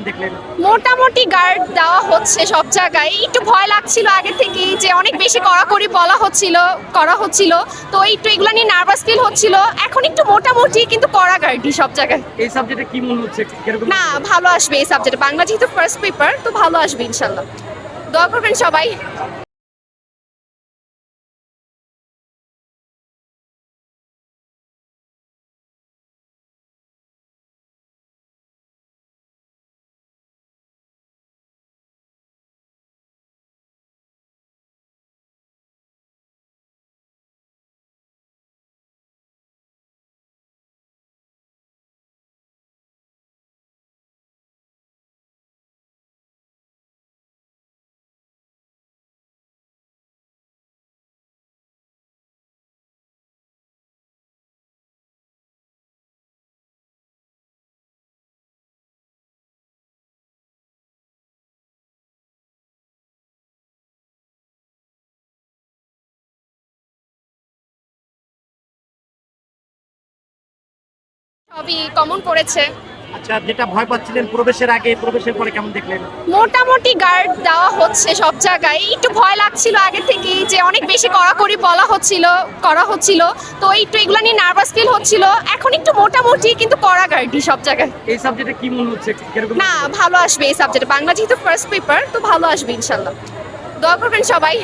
দেখলেন? মোটামুটি গার্ড দেওয়া হচ্ছে সব জায়গায়। একটু ভয় লাগছিল আগে থেকেই যে অনেক বেশি কড়াকড়ি করা হচ্ছিল, তো একটু এগুলো নিয়ে নার্ভাস ফিল হচ্ছিল। এখন একটু মোটামুটি কিন্তু কড়া গার্ডই সব জায়গায়। এই সাবজেক্টে কি মনে হচ্ছে, কিরকম? না, ভালো আসবে এই সাবজেক্টে। বাংলা যেহেতু ফার্স্ট পেপার, তো ভালো আসবে ইনশাল্লাহ। দোয়া করবেন সবাই। সবই কমন পড়েছে। আচ্ছা, যেটা ভয় পাচ্ছিলেন প্রবেশের আগে, প্রবেশের পরে কেমন দেখলেন? মোটামুটি গার্ড দেওয়া হচ্ছে সব জায়গায়। একটু ভয় লাগছিল আগে থেকেই যে অনেক বেশি কড়াকড়ি করা হচ্ছিল, তো একটু এগুলো নিয়ে নার্ভাস ফিল হচ্ছিল। এখন একটু মোটামুটি কিন্তু কড়া গার্ডই সব জায়গায়। এই সাবজেক্টে কি মনে হচ্ছে, কিরকম? না, ভালো আসবে এই সাবজেক্টে। বাংলা যেহেতু ফার্স্ট পেপার, তো ভালো আসবে ইনশাল্লাহ। দোয়া করবেন সবাই।